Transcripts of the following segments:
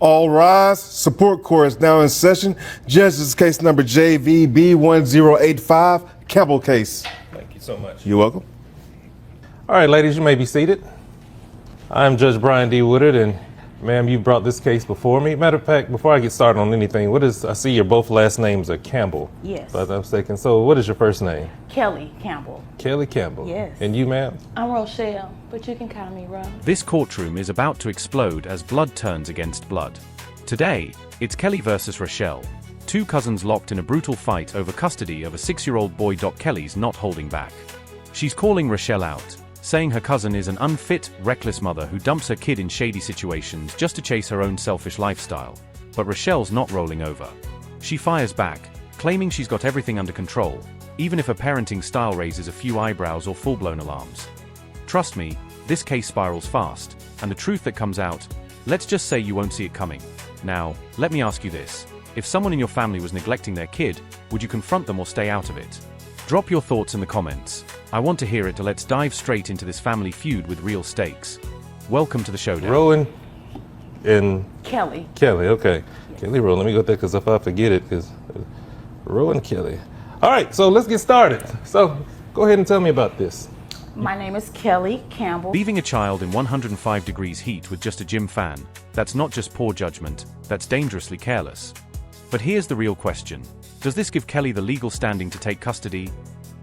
All rise. Support court is now in session. Judge's case number JVB1085, Campbell case. Thank you so much. You're welcome. All right, ladies, you may be seated. I'm Judge Brian D. Woodard, and ma'am, you brought this case before me. Matter of fact, before I get started on anything, I see your both last names are Campbell. Yes. If I'm not mistaken. So what is your first name? Kelly Campbell. Kelly Campbell. Yes. And you, ma'am? I'm Rochelle, but you can call me Ro. This courtroom is about to explode as blood turns against blood. Today, it's Kelly versus Rochelle. Two cousins locked in a brutal fight over custody of a 6-year-old boy. Kelly's not holding back. She's calling Rochelle out, saying her cousin is an unfit, reckless mother who dumps her kid in shady situations just to chase her own selfish lifestyle. But Rochelle's not rolling over. She fires back, claiming she's got everything under control, even if her parenting style raises a few eyebrows or full-blown alarms. Trust me, this case spirals fast, and the truth that comes out, let's just say you won't see it coming. Now, let me ask you this. If someone in your family was neglecting their kid, would you confront them or stay out of it? Drop your thoughts in the comments. I want to hear it, so let's dive straight into this family feud with real stakes. Welcome to the showdown. Rowan and Kelly. Kelly, okay. Yes. Kelly Rowan, let me go there because if I forget it, because Rowan Kelly. All right, so let's get started. So go ahead and tell me about this. My name is Kelly Campbell. Leaving a child in 105 degrees heat with just a gym fan, that's not just poor judgment, that's dangerously careless. But here's the real question. Does this give Kelly the legal standing to take custody?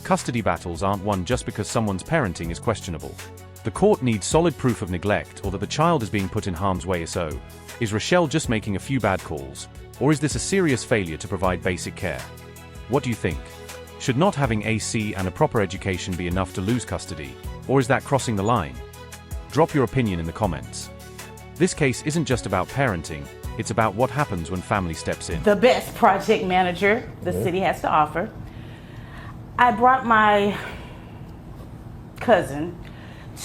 Custody battles aren't won just because someone's parenting is questionable. The court needs solid proof of neglect or that the child is being put in harm's way. So, is Rochelle just making a few bad calls? Or is this a serious failure to provide basic care? What do you think? Should not having AC and a proper education be enough to lose custody? Or is that crossing the line? Drop your opinion in the comments. This case isn't just about parenting, it's about what happens when family steps in. The best project manager the city has to offer. I brought my cousin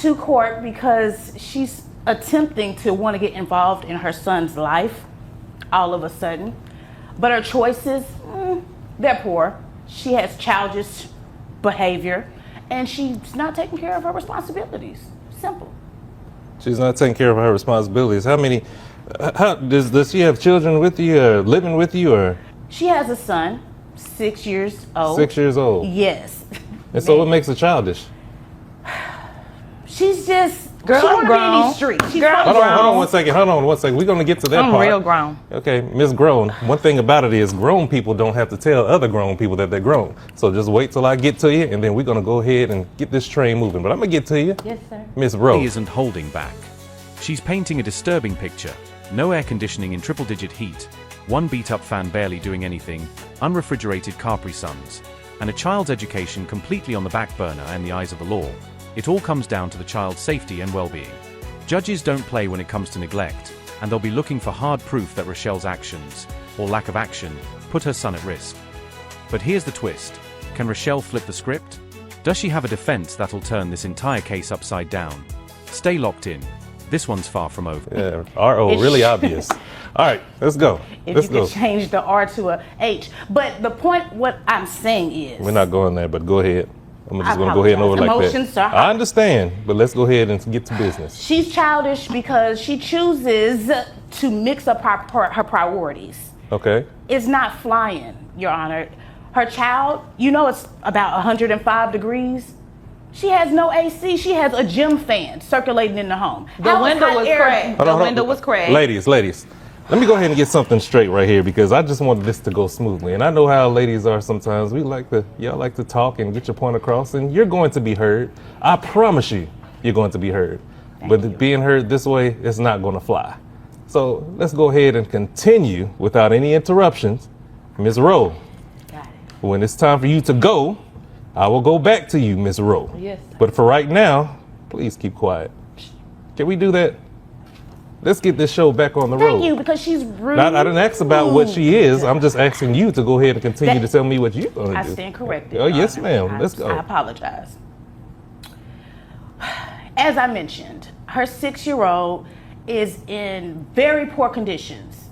to court because she's attempting to want to get involved in her son's life all of a sudden. But her choices, they're poor. She has childish behavior and she's not taking care of her responsibilities. Simple. She's not taking care of her responsibilities. Does she have children with you or living with you or? She has a son, 6 years old. 6 years old? Yes. And so what makes her childish? She's just, girl, she I'm wanna be in grown. these streets. She's Girl, Hold on one second. We're going to get to that part. I'm real grown. Okay, Miss Grown. One thing about it is grown people don't have to tell other grown people that they're grown. So just wait till I get to you, and then we're going to go ahead and get this train moving. But I'm going to get to you. Yes, sir. Miss Rose. She isn't holding back. She's painting a disturbing picture. No air conditioning in triple-digit heat, one beat-up fan barely doing anything, unrefrigerated Capri Suns, and a child's education completely on the back burner in the eyes of the law. It all comes down to the child's safety and well-being. Judges don't play when it comes to neglect, and they'll be looking for hard proof that Rochelle's actions, or lack of action, put her son at risk. But here's the twist. Can Rochelle flip the script? Does she have a defense that'll turn this entire case upside down? Stay locked in. This one's far from over. Yeah, R.O. really obvious. All right, let's go. If you could change the R to a H. But the point, what I'm saying is. We're not going there, but go ahead. I'm just I going to go ahead and over like Emotions that. are I understand, but let's go ahead and get to business. She's childish because she chooses to mix up her priorities. Okay. It's not flying, Your Honor. Her child, it's about 105 degrees. She has no AC. She has a gym fan circulating in the home. The window was cracked. The window was cracked. Ladies, let me go ahead and get something straight right here because I just wanted this to go smoothly. And I know how ladies are sometimes. Y'all like to talk and get your point across, and you're going to be heard. I promise you're going to be heard. But being heard this way, it's not going to fly. So let's go ahead and continue without any interruptions. Ms. Rowe, Got it. when it's time for you to go, I will go back to you, Ms. Rowe. Yes. But for right now, please keep quiet. Can we do that? Let's get this show back on the road. Thank you, because she's rude. I didn't ask about what she is. I'm just asking you to go ahead and continue to tell me what you're going to do. I stand corrected. Oh, yes, Honor. ma'am. Let's go. I apologize. As I mentioned, her 6-year-old is in very poor conditions.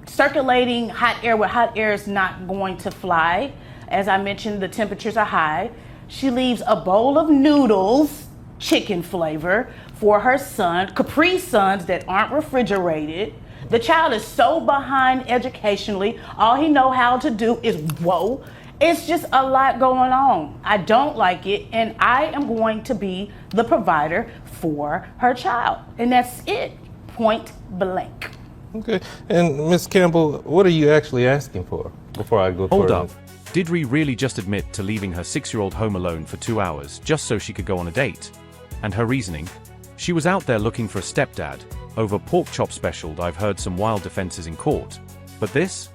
Circulating hot air with hot air is not going to fly. As I mentioned, the temperatures are high. She leaves a bowl of noodles, chicken flavor, for her son, Capri Suns that aren't refrigerated, The child is so behind educationally. All he know how to do is whoa. It's just a lot going on. I don't like it, and I am going to be the provider for her child. And that's it, point blank. Okay. And Miss Campbell, what are you actually asking for before I go Hold further? up. Did Ree really just admit to leaving her 6-year-old home alone for 2 hours just so she could go on a date? And her reasoning? She was out there looking for a stepdad. Over pork chop special, I've heard some wild defenses in court. But this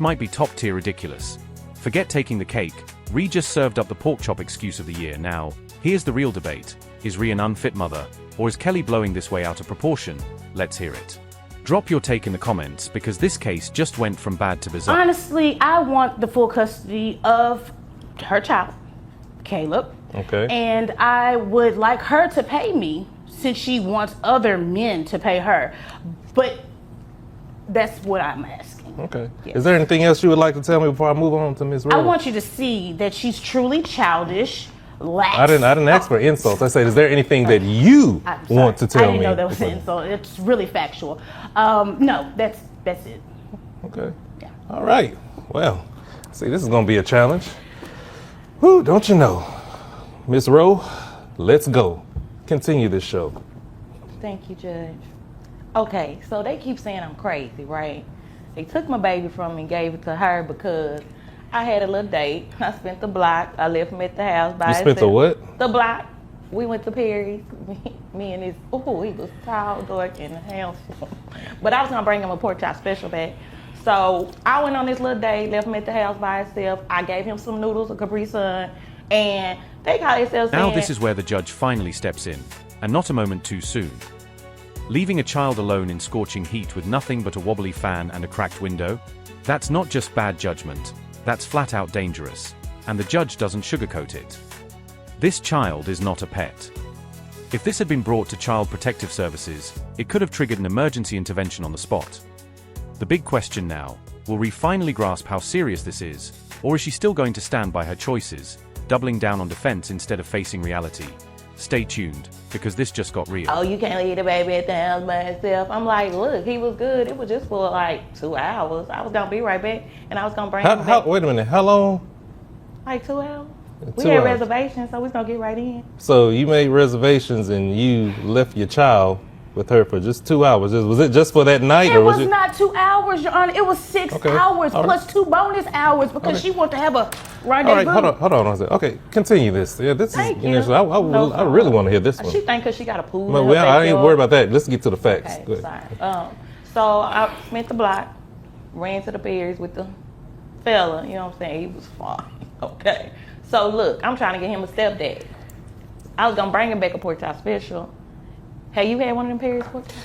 might be top tier ridiculous. Forget taking the cake. Ree just served up the pork chop excuse of the year. Now, here's the real debate. Is Ree an unfit mother? Or is Kelly blowing this way out of proportion? Let's hear it. Drop your take in the comments, because this case just went from bad to bizarre. Honestly, I want the full custody of her child, Caleb. Okay. And I would like her to pay me, since she wants other men to pay her. But that's what I'm asking. Okay. Yes. Is there anything else you would like to tell me before I move on to Ms. Rose? I want you to see that she's truly childish, lax. I didn't ask for insults. I said, is there anything that you want to tell me? I didn't know that was an insult. It's really factual. No, that's it. Okay. Yeah. All right. Well, see, this is going to be a challenge. Whew, don't you know? Miss Rowe, let's go. Continue this show. Thank you, Judge. Okay, so they keep saying I'm crazy, right? They took my baby from me and gave it to her because I had a little date. I spent the block. I left him at the house by himself. You spent the what? The block. We went to Perry's. Me and his, he was tall, dark, and handsome. But I was going to bring him a pork chop special back. So I went on this little date, left him at the house by himself. I gave him some noodles, a Capri Sun, and they call themselves Now this is where the judge finally steps in, and not a moment too soon. Leaving a child alone in scorching heat with nothing but a wobbly fan and a cracked window? That's not just bad judgment, that's flat out dangerous. And the judge doesn't sugarcoat it. This child is not a pet. If this had been brought to Child Protective Services, it could have triggered an emergency intervention on the spot. The big question now, will Ree finally grasp how serious this is, or is she still going to stand by her choices, doubling down on defense instead of facing reality? Stay tuned, because this just got real. Oh, you can't leave the baby at the house by himself. I'm like, look, he was good. It was just for like 2 hours. I was going to be right back, and I was going to bring him back. Wait a minute, how long? Like 2 hours. We 2 had hours. reservations, so we was going to get right in. So you made reservations and you left your child with her for just 2 hours. Was it just for that night? It was not 2 hours, Your Honor. It was 6 hours All plus 2 bonus hours because she wanted to have a rendezvous. All right, hold on a second. Okay, continue this. Yeah, this Thank is you. I really want to hear this one. She think because she got a pool. Well, in her I ain't backyard. worried about that. Let's get to the facts. Go Okay, ahead. sorry. So I spent the block, ran to the Perry's with the fella. You know what I'm saying? He was fine. Okay. So look, I'm trying to get him a stepdad. I was gonna bring him back a pork chop special. Have you had one of them Perry's pork chops?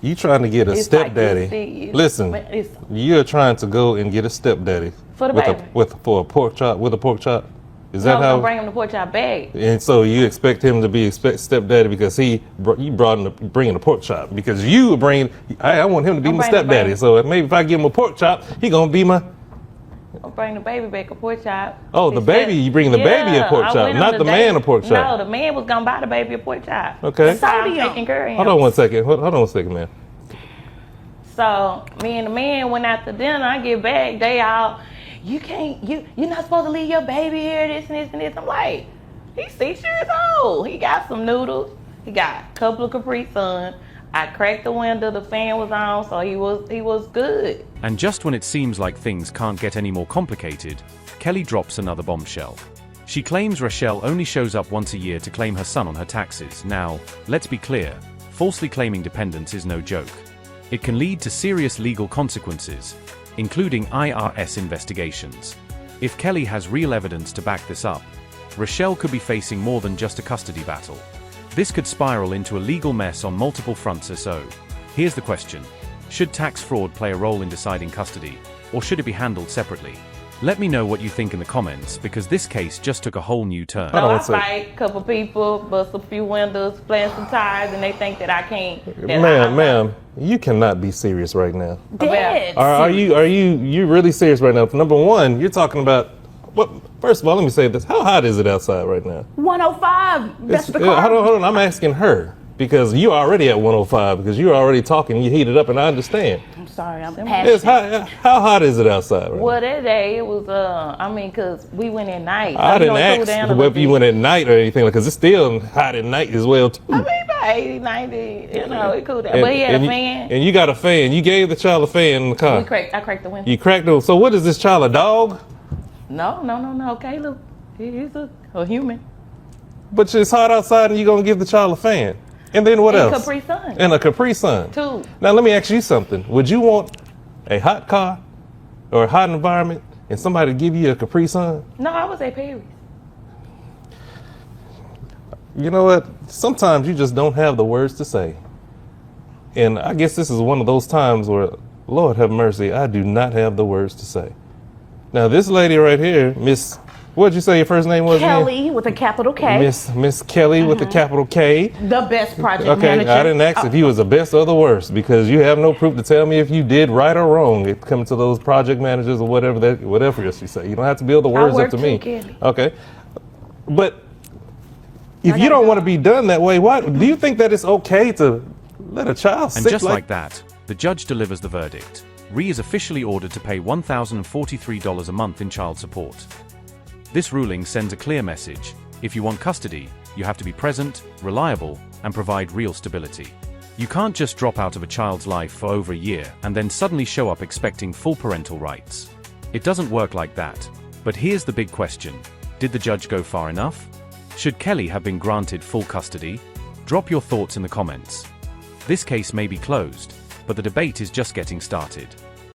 You trying to get a It's stepdaddy? like this, Listen, it's- you're trying to go and get a stepdaddy For the with baby. for a pork chop with a pork chop. Is I that was how? gonna bring him the pork chop bag. And so you expect him to be stepdaddy because you brought him bringing a pork chop because you were bringing. I want him to be I'm my bringing the stepdaddy. baby. So maybe if I give him a pork chop, he gonna be my. I'll bring the baby back a pork chop. Oh, the baby, you bring the baby a pork I chop, went on not the man a pork chop. No, the man was gonna buy the baby a pork chop. Okay. That's how I'm taking care of him. Hold on one second. Hold on one second, man. So me and the man went out to dinner. I get back, they all, you're not supposed to leave your baby here, this and this and this. I'm like, he's 6 years old. He got some noodles. He got a couple of Capri Sun. I cracked the window, the fan was on, so he was good. And just when it seems like things can't get any more complicated, Kelly drops another bombshell. She claims Rochelle only shows up once a year to claim her son on her taxes. Now, let's be clear, falsely claiming dependents is no joke. It can lead to serious legal consequences, including IRS investigations. If Kelly has real evidence to back this up, Rochelle could be facing more than just a custody battle. This could spiral into a legal mess on multiple fronts. So, here's the question. Should tax fraud play a role in deciding custody, or should it be handled separately? Let me know what you think in the comments, because this case just took a whole new turn. So I fight a couple people, bust a few windows, plant some tires, and they think that I can't. Ma'am, you cannot be serious right now. Dead. Are you really serious right now? Number one, you're talking about what? First of all, let me say this. How hot is it outside right now? 105. That's the Hold car. on. I'm asking her because you're already at 105 because you're already talking. You heated up, and I understand. sorry, I'm It's passionate. hot. How hot is it outside? Right? Well, that day it was, I mean, cause we went at night. I didn't it cooled down ask a whether little you bit. went at night or anything, because it's still hot at night as well too. I mean, about 80, 90, it cooled down. But he had a fan. And you got a fan. You gave the child a fan in the car. I cracked the window. You cracked it. So what is this child, a dog? No. Caleb, he's a human. But it's hot outside and you're going to give the child a fan. And then what And else? Capri Sun. And a Capri Sun. Two. Now let me ask you something. Would you want a hot car or a hot environment and somebody to give you a Capri Sun? No, I was at Perry's. You know what? Sometimes you just don't have the words to say. And I guess this is one of those times where, Lord have mercy, I do not have the words to say. Now this lady right here, Miss, what'd you say your first name was? Kelly with a capital K. Miss Kelly with the capital K. The best project Okay, manager. I didn't ask if he was the best or the worst, because you have no proof to tell me if you did right or wrong. It comes to those project managers or whatever else you say. You don't have to build the words up to me. work too, Kelly. Okay, but if you don't want to be done that way, why do you think that it's okay to let a child And sit just like that, the judge delivers the verdict. Ree is officially ordered to pay $1,043 a month in child support. This ruling sends a clear message. If you want custody, you have to be present, reliable, and provide real stability. You can't just drop out of a child's life for over a year and then suddenly show up expecting full parental rights. It doesn't work like that. But here's the big question. Did the judge go far enough? Should Kelly have been granted full custody? Drop your thoughts in the comments. This case may be closed, but the debate is just getting started.